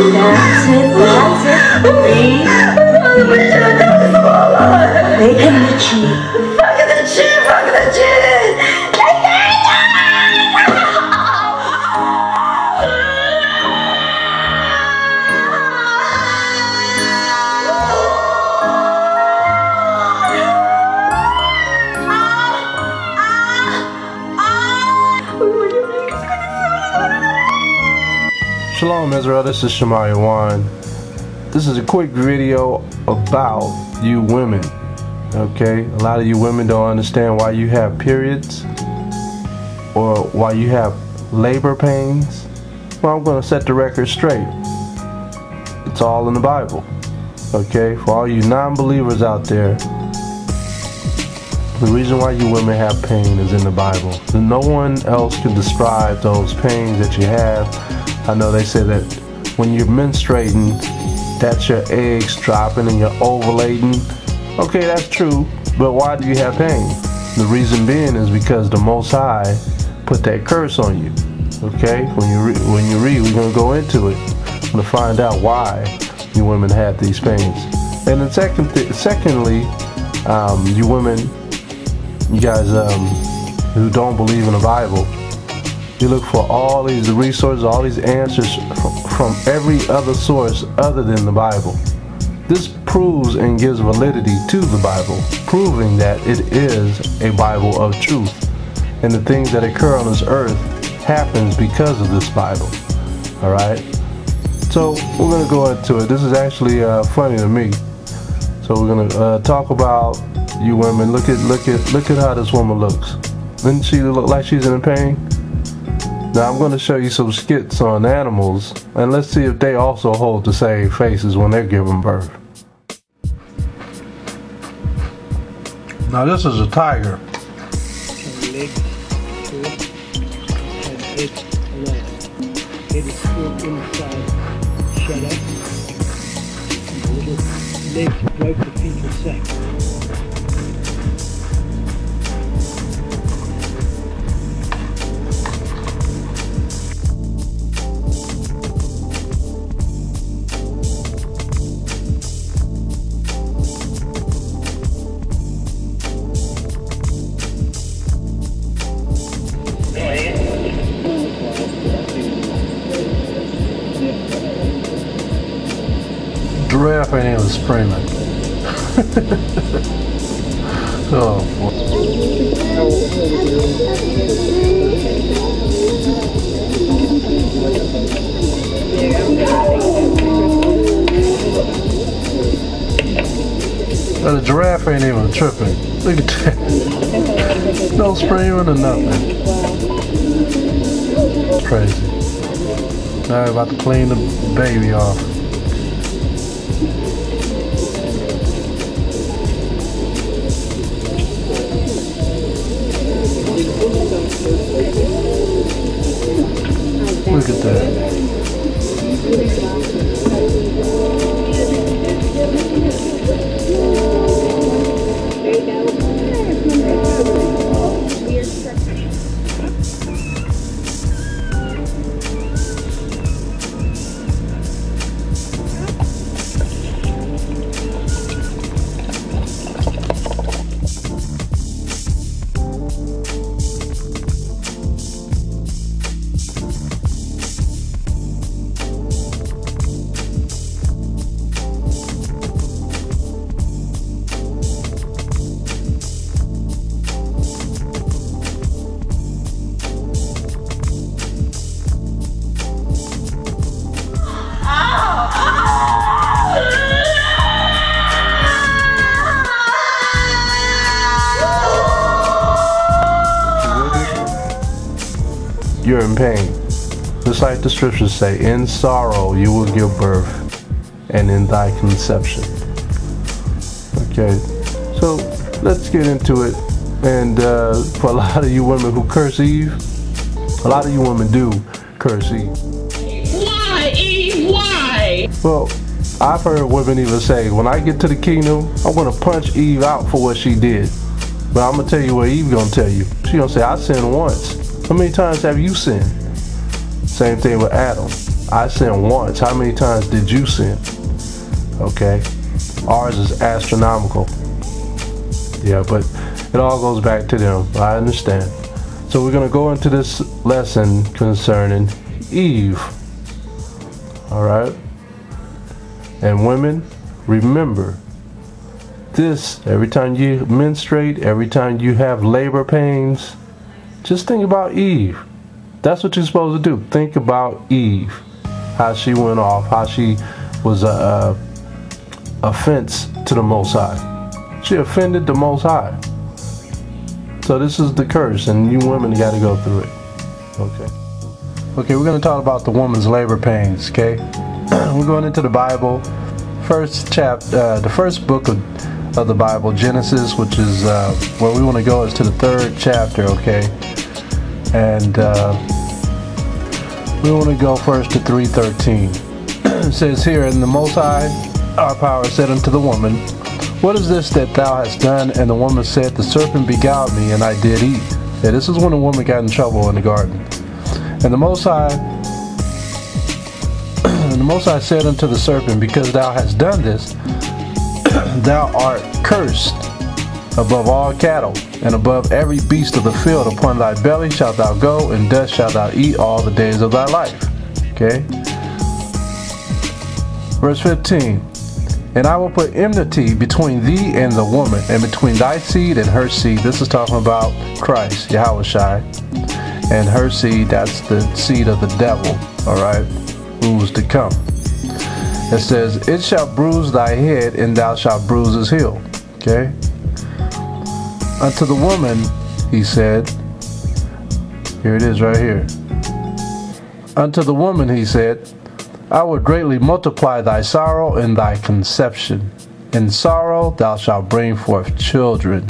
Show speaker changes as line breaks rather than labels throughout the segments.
That's it. Breathe. Making the cheese.
Fucking the cheese.
Shalom Israel, this is Shemaiah Wan. This is a quick video about you women. Okay, a lot of you women don't understand why you have periods or why you have labor pains. Well, I'm going to set the record straight. It's all in the Bible. Okay, for all you non-believers out there, the reason why you women have pain is in the Bible. No one else can describe those pains that you have. I know they say that when you're menstruating, that's your eggs dropping and you're ovulating. Okay, that's true, but why do you have pain? The reason being is because the Most High put that curse on you. Okay, when you read, we're gonna go into it. I'm gonna find out why you women have these pains. And then secondly, you women, you guys who don't believe in the Bible, you look for all these resources, all these answers from every other source other than the Bible. This proves and gives validity to the Bible, proving that it is a Bible of truth. And the things that occur on this earth happens because of this Bible. Alright? So we're going to go into it. This is actually funny to me. So we're going to talk about you women. Look at how this woman looks. Doesn't she look like she's in pain? Now I'm going to show you some skits on animals, and let's see if they also hold the same faces when they're giving birth. Now this is a tiger.
Leg to it, and head left. Head is still inside, shut up. And the little legs broke the fetal sac.
Giraffe ain't even screaming. Oh boy. Well, the giraffe ain't even tripping. Look at that. No screaming or nothing. Crazy. Now we're about to clean the baby off. Look at that. You're in pain. Just like the scriptures say, in sorrow you will give birth, and in thy conception. Okay, so let's get into it. And for a lot of you women who curse Eve, a lot of you women do curse Eve.
Why, Eve? Why?
Well, I've heard women even say, when I get to the kingdom, I'm going to punch Eve out for what she did. But I'm going to tell you what Eve going to tell you. She going to say, I sinned once. How many times have you sinned? Same thing with Adam. I sinned once. How many times did you sin? Okay. Ours is astronomical. Yeah, but it all goes back to them. I understand. So we're going to go into this lesson concerning Eve. All right. And women, remember this: every time you menstruate, every time you have labor pains, just think about Eve. That's what you're supposed to do. Think about Eve. How she went off, how she was a offense to the Most High. She offended the Most High. So this is the curse, and you women got to go through it. Okay, we're going to talk about the woman's labor pains, okay? We're going into the Bible, the first book of the Bible, Genesis, which is where we want to go is to the 3rd chapter, okay? And we want to go first to 3:13. It says here, "And the Most High, our power, said unto the woman, What is this that thou hast done? And the woman said, The serpent beguiled me, and I did eat." Yeah, this is when the woman got in trouble in the garden. And the Most High said unto the serpent, Because thou hast done this, thou art cursed above all cattle, and above every beast of the field. Upon thy belly shalt thou go, and dust shalt thou eat all the days of thy life. Okay. Verse 15. "And I will put enmity between thee and the woman, and between thy seed and her seed." This is talking about Christ, Yahushua, and her seed, that's the seed of the devil, alright, who was to come. It says, "It shall bruise thy head, and thou shalt bruise his heel." Okay. "Unto the woman, he said," here it is right here. "Unto the woman, he said, I will greatly multiply thy sorrow and thy conception. In sorrow thou shalt bring forth children,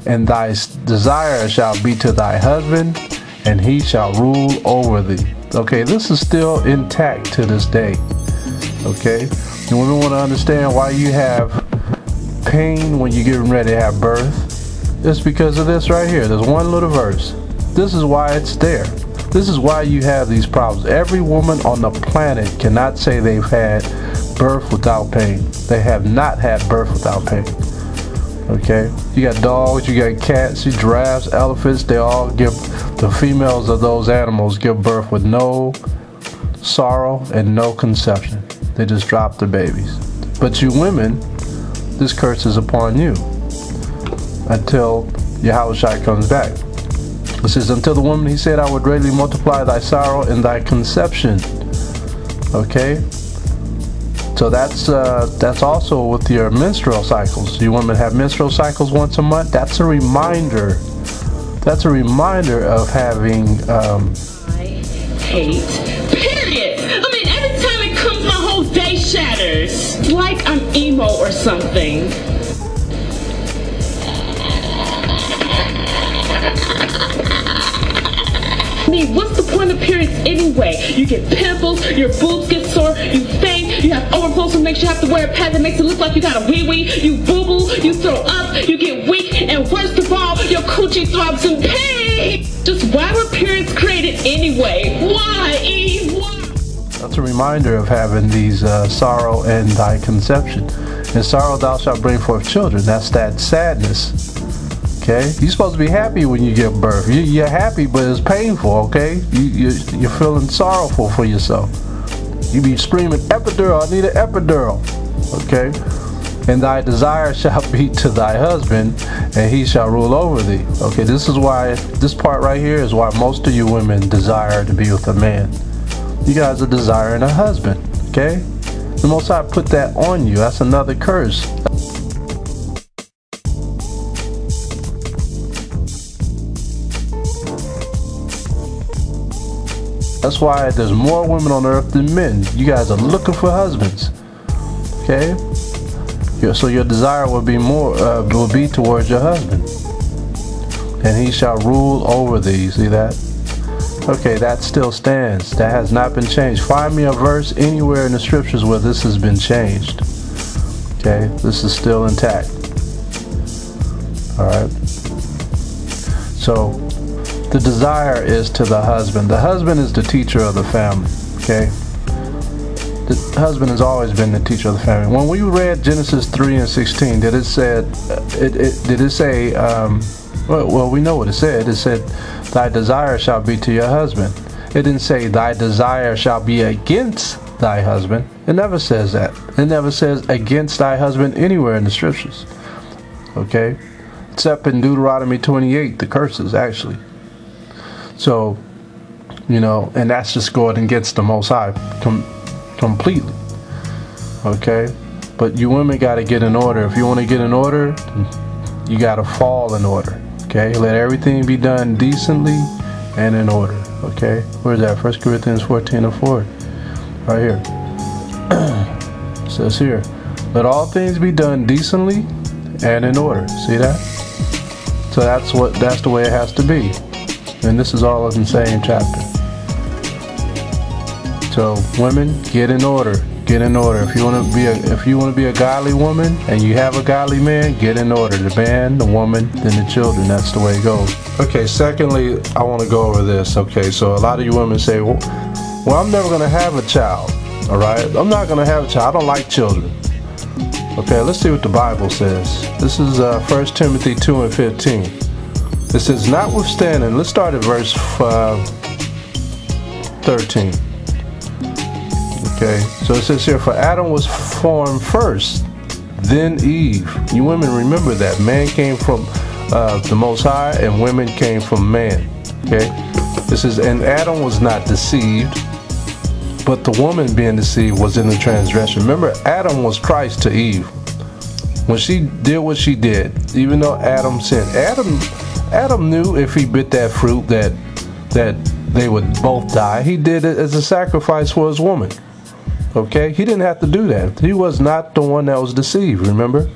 and thy desire shall be to thy husband, and he shall rule over thee." Okay, this is still intact to this day. Okay, and women want to understand why you have pain when you're getting ready to have birth. It's because of this right here. There's one little verse. This is why it's there. This is why you have these problems. Every woman on the planet cannot say they've had birth without pain. They have not had birth without pain. Okay? You got dogs, you got cats, you giraffes, elephants. They all give, the females of those animals give birth with no sorrow and no conception. They just drop the babies. But you women, this curse is upon you until Yahushua comes back. It says, "Until the woman, he said, I would greatly multiply thy sorrow and thy conception." Okay, so that's also with your menstrual cycles. You women have menstrual cycles once a month. That's a reminder. That's a reminder of having.
I hate periods. I mean, every time it comes, my whole day shatters. It's like I'm emo or something. I mean, what's the point of periods anyway? You get pimples, your boobs get sore, you faint, you have overflow, so makes you have to wear a pad that makes it look like you got a wee-wee, you boo-boo, you throw up, you get weak, and worst of all, your coochie throbs in pain! Just why were periods created anyway? Why, Eve? Why?
That's a reminder of having these sorrow and thy conception. In sorrow thou shalt bring forth children. That's that sadness. Okay, you're supposed to be happy when you give birth. You're happy, but it's painful. Okay, you're feeling sorrowful for yourself. You be screaming, "Epidural! I need an epidural." Okay, "And thy desire shall be to thy husband, and he shall rule over thee." Okay, this is why this part right here is why most of you women desire to be with a man. You guys are desiring a husband. Okay, the Most High put that on you. That's another curse. That's why there's more women on earth than men. You guys are looking for husbands. Okay? So your desire will be towards your husband. "And he shall rule over thee." See that? Okay, that still stands. That has not been changed. Find me a verse anywhere in the scriptures where this has been changed. Okay? This is still intact. Alright? So the desire is to the husband. The husband is the teacher of the family. Okay? The husband has always been the teacher of the family. When we read Genesis 3:16, did it say, well, we know what it said. It said, thy desire shall be to your husband. It didn't say, thy desire shall be against thy husband. It never says that. It never says against thy husband anywhere in the scriptures. Okay? Except in Deuteronomy 28, the curses, actually. So, you know, and that's just going against the Most High completely. Okay? But you women got to get in order. If you want to get in order, you got to fall in order. Okay? Let everything be done decently and in order. Okay? Where's that? 1 Corinthians 14:4. Right here. It says here, let all things be done decently and in order. See that? So that's the way it has to be. And this is all in the same chapter. So women, get in order. Get in order. If you want to be a godly woman and you have a godly man, get in order. The man, the woman, then the children. That's the way it goes. Okay, secondly, I want to go over this. Okay, so a lot of you women say, well, I'm never going to have a child. All right? I'm not going to have a child. I don't like children. Okay, let's see what the Bible says. This is 1 Timothy 2:15. It says, notwithstanding, let's start at verse 13. Okay, so it says here, for Adam was formed first, then Eve. You women remember that. Man came from the Most High and women came from man. Okay, it says, and Adam was not deceived, but the woman being deceived was in the transgression. Remember, Adam was Christ to Eve. When she did what she did, even though Adam sinned, Adam knew if he bit that fruit that they would both die. He did it as a sacrifice for his woman. Okay? He didn't have to do that. He was not the one that was deceived, remember?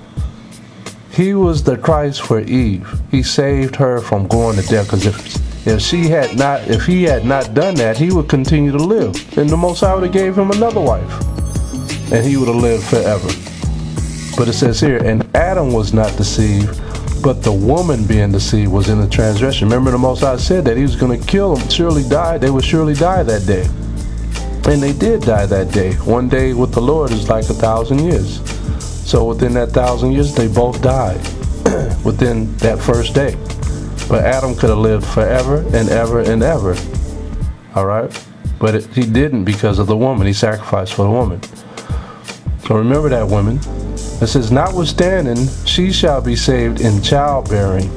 He was the Christ for Eve. He saved her from going to death, because if he had not done that, he would continue to live. And the Most High would have gave him another wife. And he would have lived forever. But it says here, and Adam was not deceived, but the woman being deceived was in the transgression. Remember, the Most High said that he was going to kill them, surely die. They would surely die that day. And they did die that day. One day with the Lord is like 1,000 years. So within that 1,000 years, they both died within that first day. But Adam could have lived forever and ever and ever. All right? But he didn't because of the woman. He sacrificed for the woman. So remember that, women. It says, notwithstanding, she shall be saved in childbearing,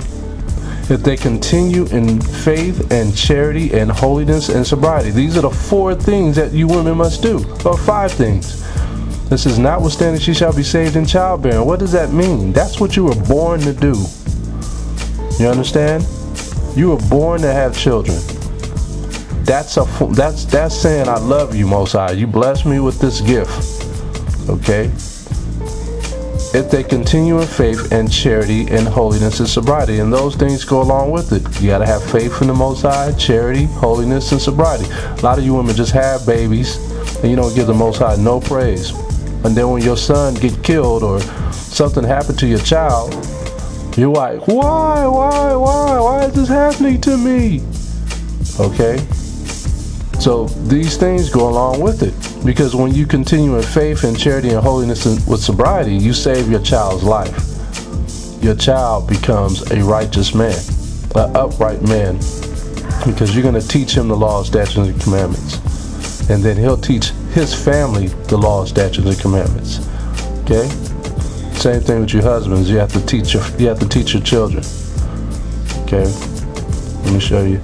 if they continue in faith and charity and holiness and sobriety. These are the 4 things that you women must do, or 5 things. This is notwithstanding, she shall be saved in childbearing. What does that mean? That's what you were born to do. You understand? You were born to have children. That's saying, I love you, Most High. You blessed me with this gift. Okay? If they continue in faith and charity and holiness and sobriety, and those things go along with it. You got to have faith in the Most High, charity, holiness, and sobriety. A lot of you women just have babies and you don't give the Most High no praise. And then when your son get killed or something happened to your child, you're like, why is this happening to me? Okay? So these things go along with it. Because when you continue in faith and charity and holiness and with sobriety, you save your child's life. Your child becomes a righteous man, an upright man, because you're going to teach him the laws, statutes, and commandments. And then he'll teach his family the laws, statutes, and commandments. Okay? Same thing with your husbands. You have to teach your children. Okay? Let me show you.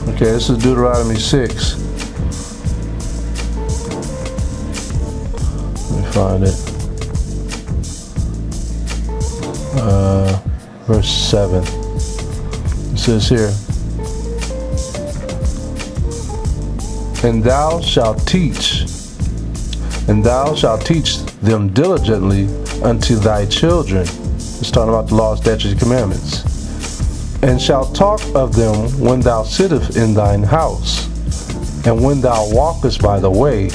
Okay, this is Deuteronomy 6. Let me find it. Verse 7. It says here, and thou shalt teach them diligently unto thy children. It's talking about the law, statutes, and commandments. And shalt talk of them when thou sittest in thine house, and when thou walkest by the way,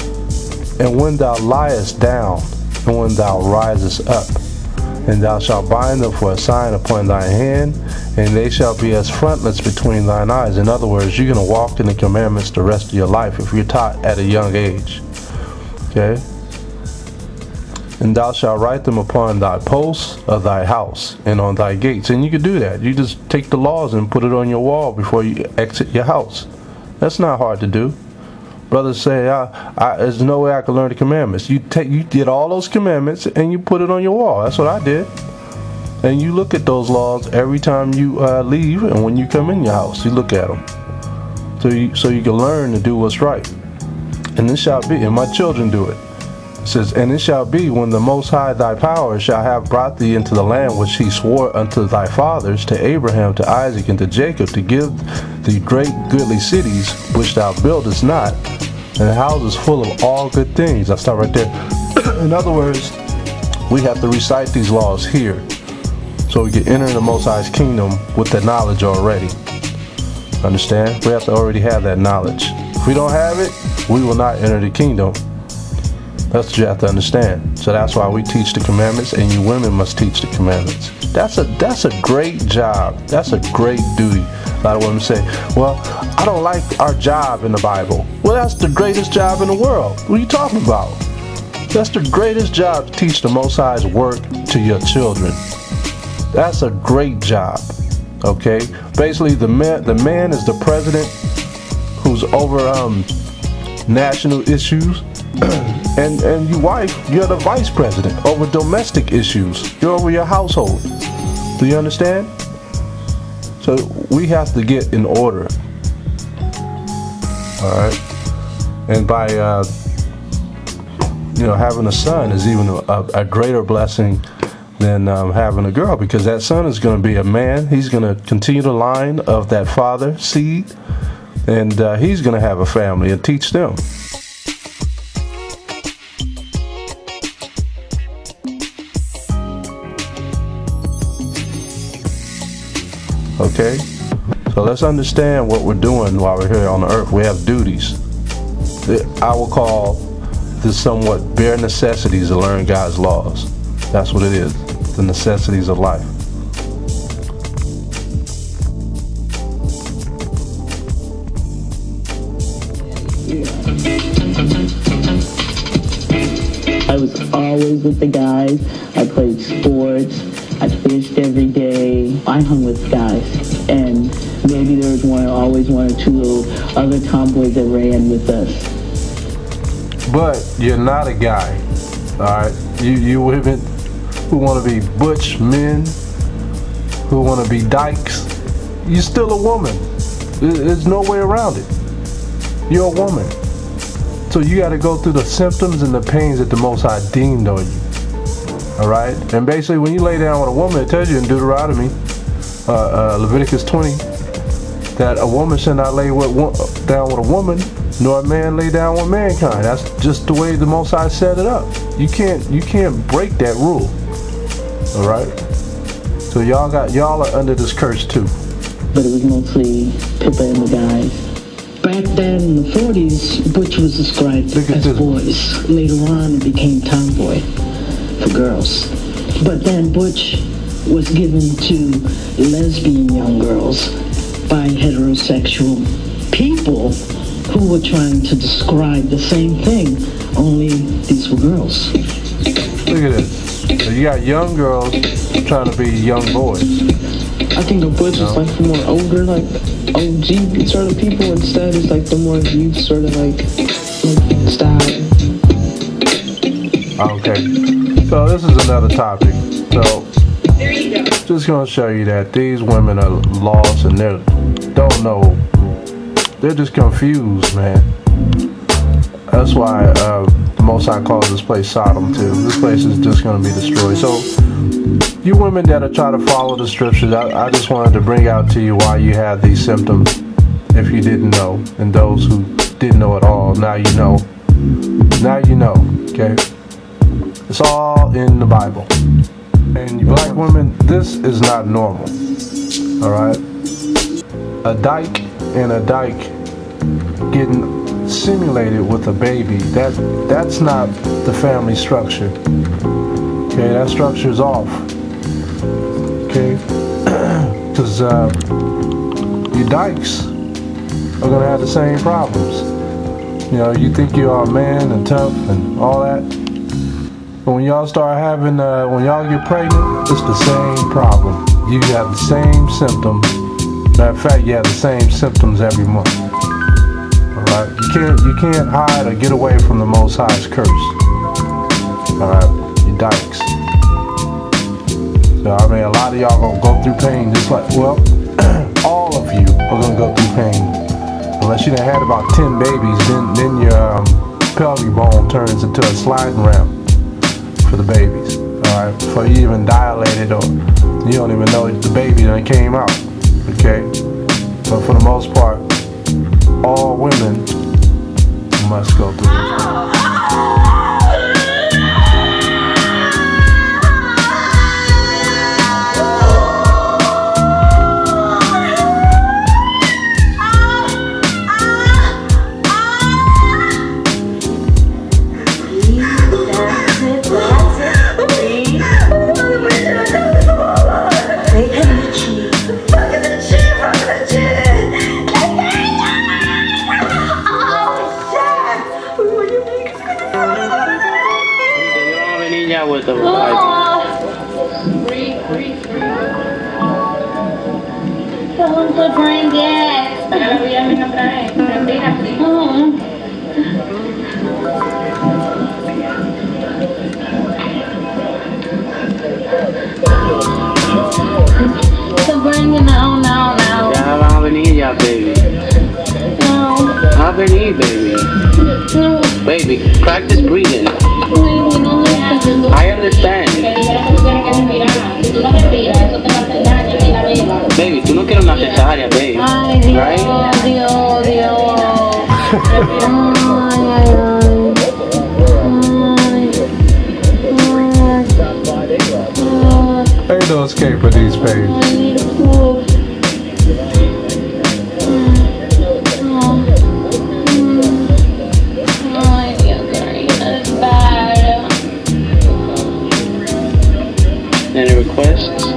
and when thou liest down, and when thou risest up. And thou shalt bind them for a sign upon thine hand, and they shall be as frontlets between thine eyes. In other words, you're going to walk in the commandments the rest of your life if you're taught at a young age. Okay? And thou shalt write them upon thy posts of thy house and on thy gates. And you can do that. You just take the laws and put it on your wall before you exit your house. That's not hard to do. Brothers say, there's no way I can learn the commandments. You get all those commandments and you put it on your wall. That's what I did. And you look at those laws every time you leave, and when you come in your house, you look at them. So you can learn to do what's right. And this shall be, and my children do it. It says, and it shall be when the Most High thy power shall have brought thee into the land which he swore unto thy fathers, to Abraham, to Isaac, and to Jacob, to give thee great goodly cities, which thou buildest not, and houses full of all good things. I'll stop right there. In other words, we have to recite these laws here, so we can enter the Most High's kingdom with the knowledge already. Understand? We have to already have that knowledge. If we don't have it, we will not enter the kingdom. That's what you have to understand. So that's why we teach the commandments, and you women must teach the commandments. That's a great job. That's a great duty. A lot of women say, well, I don't like our job in the Bible. Well, that's the greatest job in the world. What are you talking about? That's the greatest job, to teach the Most High's work to your children. That's a great job. Okay? Basically, the man is the president who's over national issues. And your wife, you're the vice president over domestic issues. You're over your household. Do you understand? So we have to get in order. All right. And by having a son is even a greater blessing than having a girl, because that son is going to be a man. He's going to continue the line of that father seed, and he's going to have a family and teach them. Okay, so let's understand what we're doing while we're here on the earth. We have duties. I will call this somewhat bare necessities to learn God's laws. That's what it is, the necessities of life.
I was always with the guys. I played sports. I fished every day. I hung with guys, and maybe there was always one or two little other tomboys that ran with us.
But you're not a guy, all right? You women who want to be butch men, who want to be dykes, you're still a woman. There's no way around it. You're a woman. So you got to go through the symptoms and the pains that the Most High deemed on you. All right, and basically, when you lay down with a woman, it tells you in Deuteronomy, Leviticus 20, that a woman shall not lay down with a woman, nor a man lay down with mankind. That's just the way the Most High set it up. You can't break that rule. All right. So y'all are under this curse too.
But it was mostly Pippa and the guys. Back then in the 40s, Butch was described as boys. Later on, it became tomboy for girls. But then Butch was given to lesbian young girls by heterosexual people who were trying to describe the same thing, only these were girls.
Look at this. So you got young girls trying to be young boys.
I think the Butch is like the more older, like OG sort of people. Instead, it's like the more youth sort of like style.
Okay. So this is another topic. So
There you go.
just gonna show you that these women are lost and they don't know. They're just confused, man. That's why the Most High calls this place Sodom too. This place is just gonna be destroyed. So you women that are trying to follow the scriptures, I just wanted to bring out to you why you have these symptoms, if you didn't know, and those who didn't know at all, now you know. Now you know, okay? It's all in the Bible. And you black women, this is not normal. Alright? A dyke and a dyke getting simulated with a baby. That's not the family structure. Okay, that structure is off. Okay, because you dykes are gonna have the same problems. You know, you think you are a man and tough and all that, but when y'all start having, when y'all get pregnant, it's the same problem. You have the same symptoms. Matter of fact, you have the same symptoms every month. Alright, you can't hide or get away from the Most High's curse. Alright, you dykes. So I mean, a lot of y'all gonna go through pain just like, well, all of you are gonna go through pain. Unless you done had about 10 babies, then your pelvic bone turns into a sliding ramp for the babies. Alright, before you even dilate it, or you don't even know if the baby done came out. Okay, but for the most part, all women must go through this.
With the
Someone could bring gas. So bring it now.
Ya van a venir ya, baby.
No.
Va a venir, baby.
No.
Baby, practice breathing.
No.
I understand. Baby, tú no quieres una cesárea, baby.
Ay, Dios,
Right?
Dios.
Ain't no escape for these pains.
I need a poop. Ay, Dios, es bad.
Any requests?